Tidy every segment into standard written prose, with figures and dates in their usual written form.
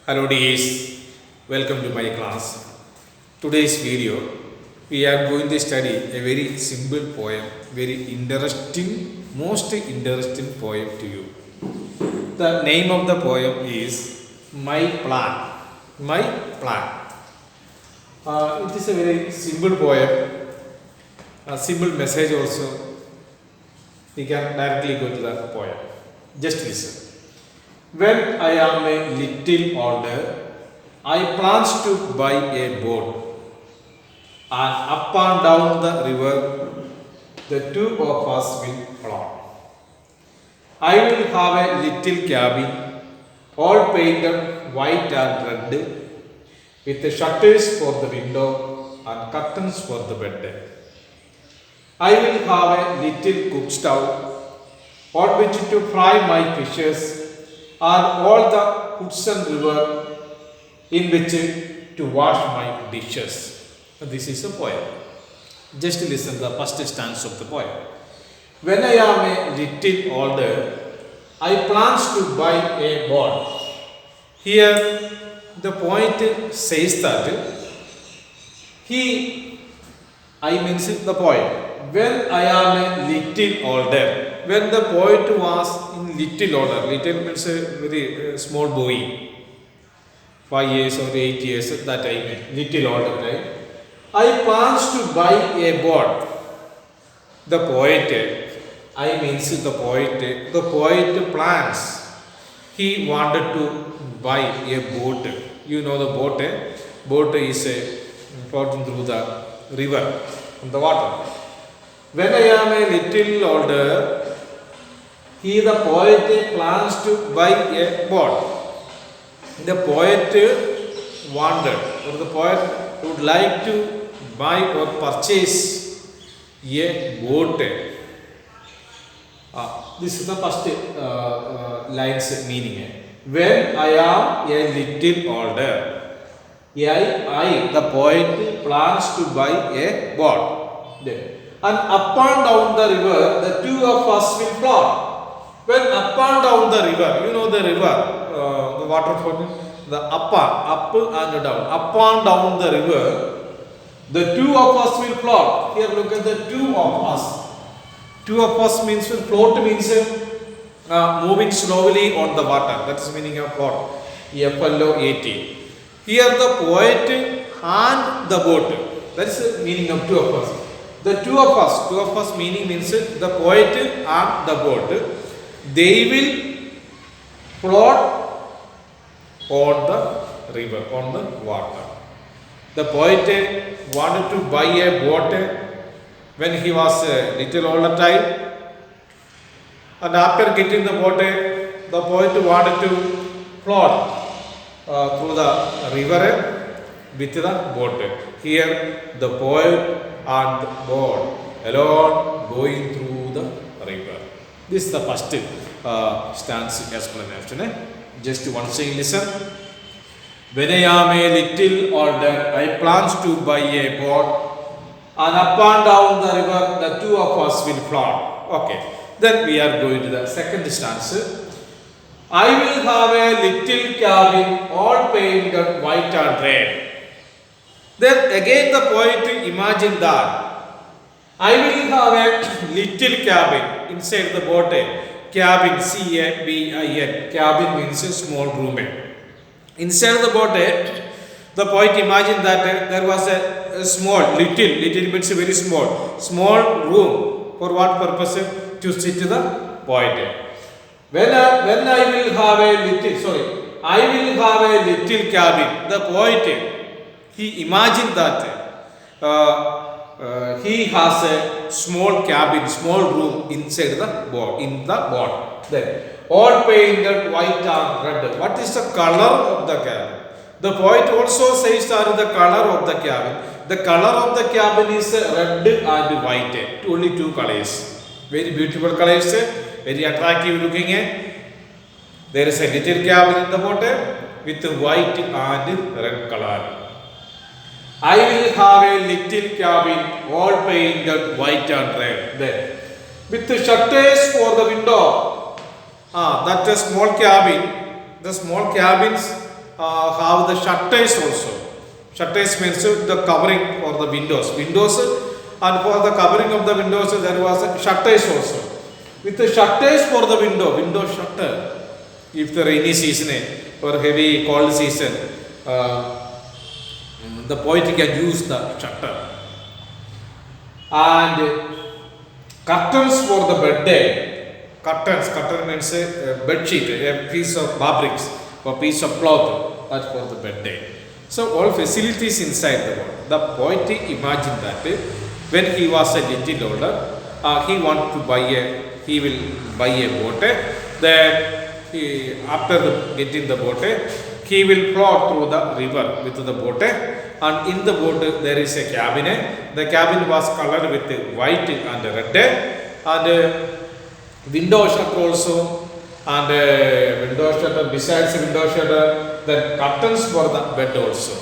Hello dears, welcome to my class. Today's video, we are going to study a very simple poem, very interesting, most interesting poem to you. The name of the poem is My Plan. My Plan. It is a very simple poem, a simple message also. We can directly go to the poem. Just listen. When I am a little older, I plans to buy a boat, and up and down the river, the two of us will float. I will have a little cabin, all painted white and red, with the shutters for the window and curtains for the bed. I will have a little cook stove on which to fry my fishes and all the Hudson River in which to wash my dishes. This is a poem. Just listen the first stanza of the poem. When I am a little older, I plans to buy a boat. Here the poet says that he, I means the poet. When I am a little older, when the poet was in little older, little means a very small boy, 5 years or 8 years, that time, little older time. I plans to buy a boat. The poet, I means the poet plans. He wanted to buy a boat. You know the boat, boat is floating through the river, in the water. When I am a little older, the poet plans to buy a boat. The poet wanted, or the poet would like to buy or purchase a boat. This is the first line's meaning. When I am a little older, the poet plans to buy a boat. And up and down the river, the two of us will float. When up and down the river, you know the river, the waterfall, the up and down, up and down the river, the two of us will float. Here look at the two of us. Two of us means float means moving slowly on the water. That is meaning of float. FLOAT. Here the poet and the boat. That is the meaning of two of us. The two of us meaning means the poet and the boat. They will float on the river, on the water. The poet wanted to buy a boat when he was a little older time. And after getting the boat, the poet wanted to float through the river with the boat. Here the poet and the boat alone going through the river. This is the first stanza explanation. Just once again listen. When I am a little older, I plans to buy a boat, and up and down the river, the two of us will float. Okay. Then we are going to the second stanza. I will have a little cabin, all painted white and red. Then again the poet imagined that I will have a little cabin inside the boat. Cabin, CABIN. Cabin means a small room. Inside the boat, the poet imagined that there was a small, little means very small room. For what purpose? To sit the poet. When I will have a little cabin. The poet, he imagined that he has a small cabin, small room inside the boat, in the boat. Then all painted white and red. What is the color of the cabin? The poet also says that the color of the cabin. The color of the cabin is red and white. Only two colors. Very beautiful colors. Very attractive looking. There is a little cabin in the boat with white and red color. I will have a little cabin, all painted white and red. Then, with the shutters for the window. That small cabin, the small cabins have the shutters also. Shutters means the covering for the windows. Windows, and for the covering of the windows there was shutters also. With the shutters for the window shutter. If the rainy season or heavy cold season, the poet can use the shutter. And curtains for the bed. Curtain means a bed sheet, a piece of fabrics or piece of cloth. That's for the bed day. So all facilities inside the world. The poet imagined that when he was a little older, he will buy a boat. Then after getting the boat, he will float through the river with the boat. And in the boat there is a cabin. The cabin was colored with white and red. And window shutter also, and window shutter, besides window shutter, then curtains for the bed also.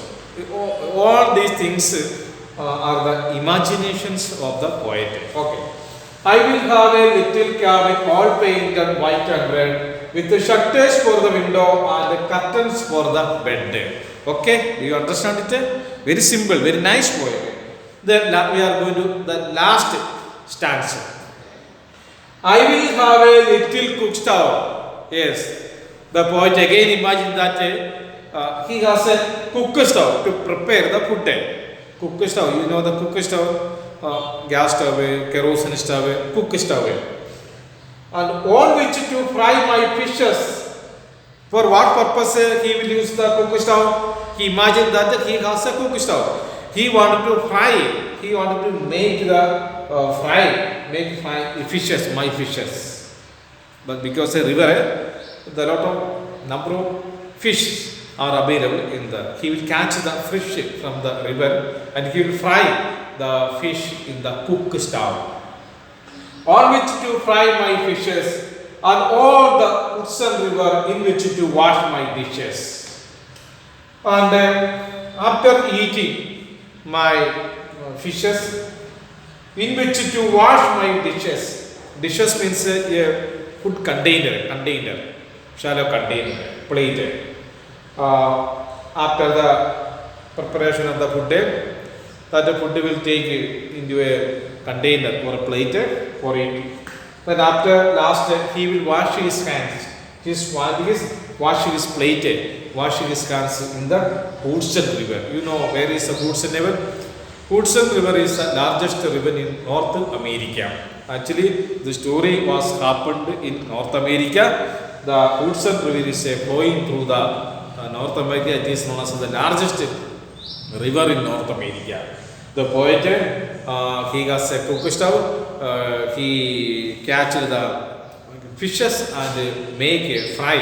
All these things are the imaginations of the poet. Okay. I will have a little cabin all painted white and red with the shutters for the window and the curtains for the bed. Okay, do you understand it? Very simple, very nice poem. Then we are going to the last stanza. I will have a little cook stove. Yes, the poet again imagined that he has a cook stove to prepare the food. Cook stove, you know the cook stove, gas stove, kerosene stove, cook stove. And on which to fry my fishes. For what purpose he will use the cook stove? He imagined that he has a cook stove. He wanted to fry. He wanted to make the make my fishes. But because a river, there are a lot of number of fish are available in the. He will catch the fish from the river and he will fry the fish in the cook stove. On which to fry my fishes, and all the Hudson river in which to wash my dishes. And after eating my fishes, in which to wash my dishes. Dishes means a food container, shallow container, plate. After the preparation of the food, that the food will take into a container or a plate for eating. Then after last, he will wash his hands. Wash his plate, wash his hands in the Hudson River. You know where is the Hudson River? Hudson River is the largest river in North America. Actually, the story was happened in North America. The Hudson River is flowing through the North America. It is known as the largest river in North America. The poet, he has a cook stove. He catches the fishes and make a fry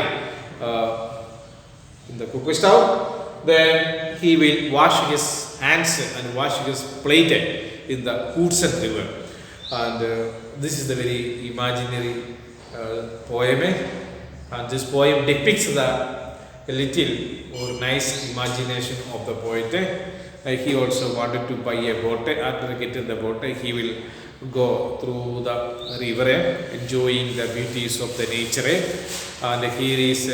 in the cook stove. Then he will wash his hands and wash his plate in the Hudson River. And this is the very imaginary poem. And this poem depicts the little or nice imagination of the poet. He also wanted to buy a boat. After getting the boat, he will go through the river, enjoying the beauties of the nature. And here is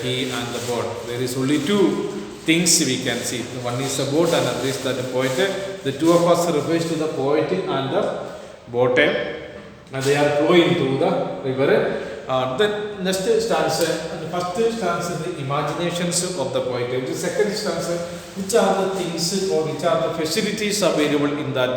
he and the boat. There is only two things we can see. One is the boat and another is the poet. The two of us refers to the poet and the boat. And they are flowing through the river. The next stanza, the first stanza, the imaginations of the poet. The second stanza, which are the things or which are the facilities available in that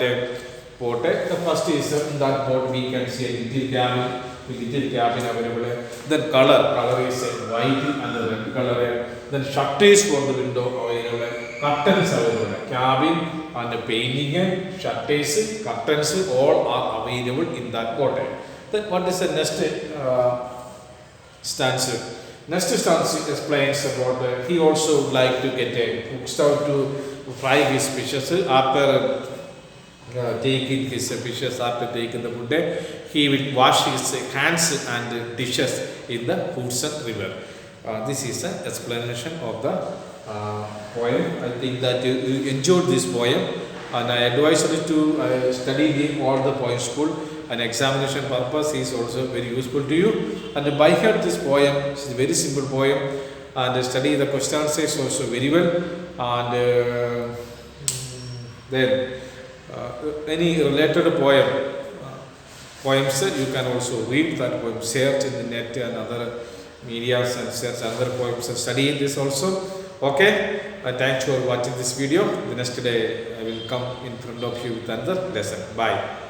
boat. The first is in that boat we can see a little cabin available. Then color is white and red color. Then shutters for the window available. Curtains available. Cabin and painting, shutters, curtains, all are available in that boat. Then what is the next stanza? Next stanza explains about he also would like to get a cook stove to fry his fishes. After taking his fishes, after taking the food, he will wash his hands and dishes in the Hudson River. This is the explanation of the poem. I think that you enjoyed this poem, and I advise you to study all the poem school. An examination purpose is also very useful to you. And by heart this poem, it is a very simple poem. and study the question answers also very well. And then any related poems, you can also read that poem, search in the net and other medias and search other poems and study this also. Okay, thanks for watching this video. The next day I will come in front of you with another lesson. Bye.